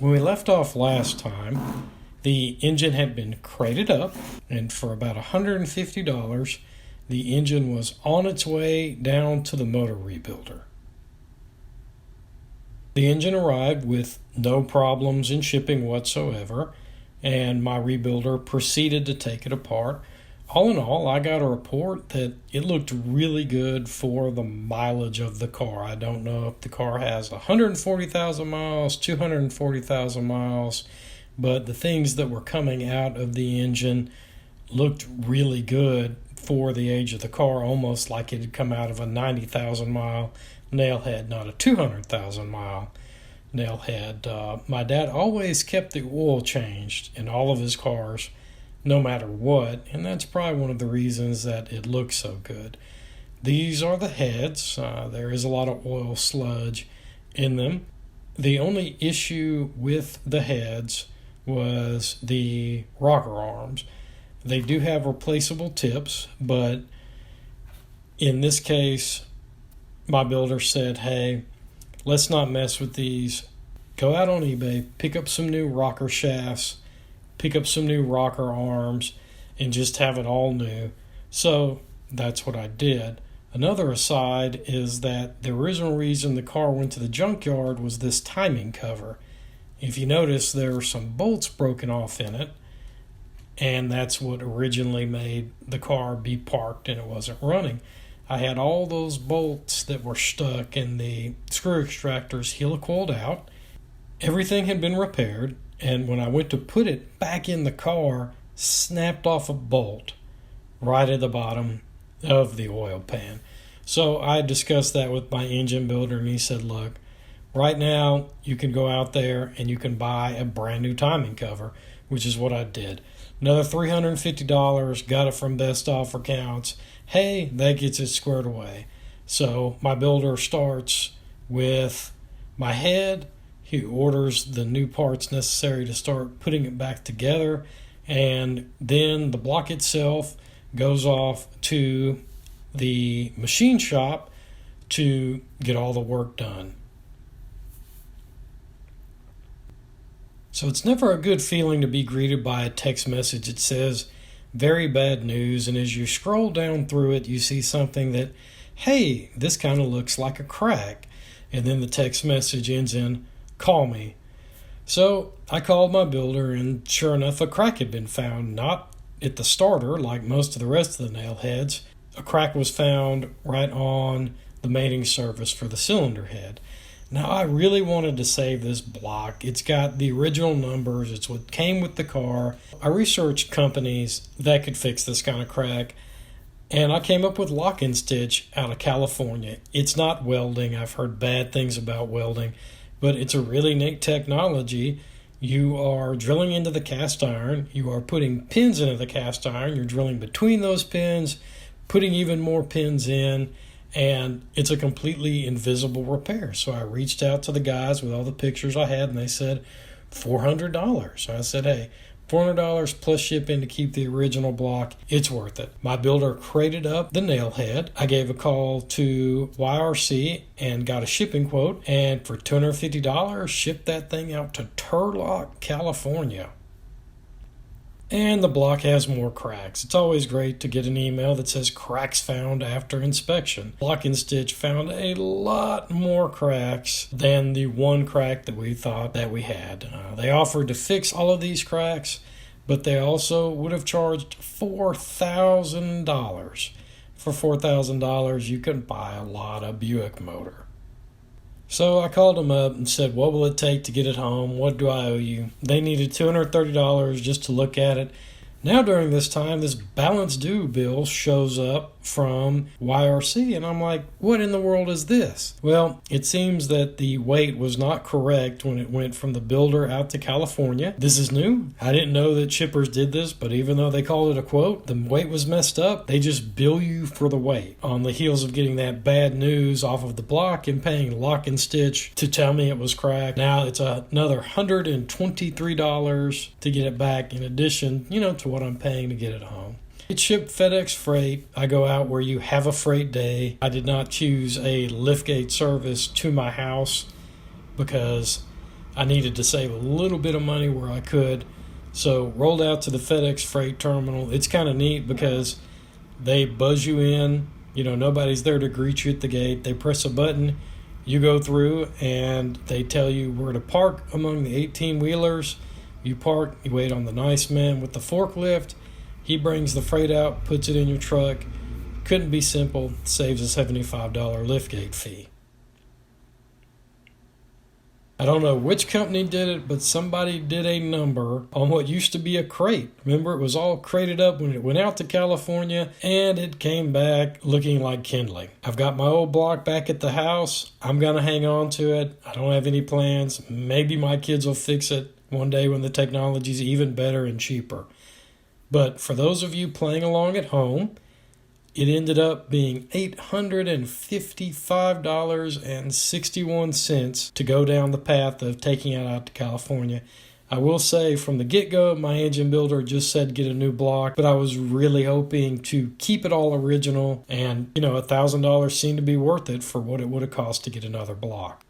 When we left off last time, the engine had been crated up, and for about $150, the engine was on its way down to the motor rebuilder. The engine arrived with no problems in shipping whatsoever, and my rebuilder proceeded to take it apart. All in all, I got a report that it looked really good for the mileage of the car. I don't know if the car has 140,000 miles, 240,000 miles, but the things that were coming out of the engine looked really good for the age of the car, almost like it had come out of a 90,000 mile Nailhead, not a 200,000 mile Nailhead. My dad always kept the oil changed in all of his cars, no matter what, and that's probably one of the reasons that it looks so good. These are the heads. There is a lot of oil sludge in them. The only issue with the heads was the rocker arms. They do have replaceable tips, but in this case, my builder said, hey, let's not mess with these. Go out on eBay, pick up some new rocker shafts, pick up some new rocker arms, and just have it all new. So that's what I did. Another aside is that the original reason the car went to the junkyard was this timing cover. If you notice, there were some bolts broken off in it, and that's what originally made the car be parked and it wasn't running. I had all those bolts that were stuck and the screw extractors helicoiled out. Everything had been repaired, and when I went to put it back in the car, snapped off a bolt right at the bottom of the oil pan. So I discussed that with my engine builder, and he said, look, right now you can go out there and you can buy a brand new timing cover, which is what I did. Another $350, got it from Best Offer Counts. Hey, that gets it squared away. So my builder starts with my head. He orders the new parts necessary to start putting it back together, and then the block itself goes off to the machine shop to get all the work done. So it's never a good feeling to be greeted by a text message that says very bad news, and as you scroll down through it, you see something that, hey, this kind of looks like a crack, and then the text message ends in, call me. So I called my builder, and sure enough, a crack had been found, not at the starter like most of the rest of the Nailheads. A crack was found right on the mating surface for the cylinder head. Now, I really wanted to save this block. It's got the original numbers. It's what came with the car. I researched companies that could fix this kind of crack, and I came up with Lock and Stitch out of California. It's not welding. I've heard bad things about welding, but it's a really neat technology. You are drilling into the cast iron. You are putting pins into the cast iron. You're drilling between those pins, putting even more pins in, and it's a completely invisible repair. So I reached out to the guys with all the pictures I had, and they said $400. So I said, hey, $400 plus shipping to keep the original block, it's worth it. My builder crated up the Nailhead. I gave a call to YRC and got a shipping quote, and for $250, shipped that thing out to Turlock, California. And the block has more cracks. It's always great to get an email that says cracks found after inspection. Lock and Stitch found a lot more cracks than the one crack that we thought that we had. They offered to fix all of these cracks, but they also would have charged $4,000. For $4,000, you can buy a lot of Buick motor. So I called them up and said, what will it take to get it home? What do I owe you? They needed $230 just to look at it. Now during this time, this balance due bill shows up from YRC, and I'm like, what in the world is this? Well, it seems that the weight was not correct when it went from the builder out to California. This is new. I didn't know that shippers did this, but even though they called it a quote, the weight was messed up. They just bill you for the weight. On the heels of getting that bad news off of the block and paying Lock and Stitch to tell me it was cracked, now it's another $123 to get it back, in addition, to what I'm paying to get it home. It's shipped FedEx Freight. I go out where you have a freight day. I did not choose a liftgate service to my house because I needed to save a little bit of money where I could. So rolled out to the FedEx freight terminal. It's kind of neat because they buzz you in. You know, nobody's there to greet you at the gate. They press a button, you go through, and they tell you where to park among the 18-wheelers. You park, you wait on the nice man with the forklift. He brings the freight out, puts it in your truck. Couldn't be simple. Saves a $75 liftgate fee. I don't know which company did it, but somebody did a number on what used to be a crate. Remember, it was all crated up when it went out to California, and it came back looking like kindling. I've got my old block back at the house. I'm going to hang on to it. I don't have any plans. Maybe my kids will fix it one day when the technology's even better and cheaper. But for those of you playing along at home, it ended up being $855.61 to go down the path of taking it out to California. I will say from the get-go, my engine builder just said get a new block, but I was really hoping to keep it all original, and $1,000 seemed to be worth it for what it would have cost to get another block.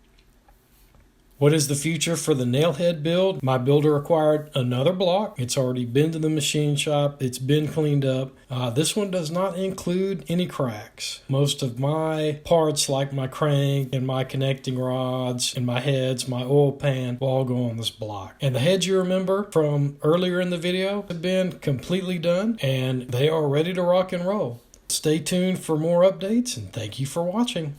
What is the future for the Nailhead build? My builder acquired another block. It's already been to the machine shop. It's been cleaned up. This one does not include any cracks. Most of my parts, like my crank and my connecting rods and my heads, my oil pan, will all go on this block. And the heads you remember from earlier in the video have been completely done, and they are ready to rock and roll. Stay tuned for more updates, and thank you for watching.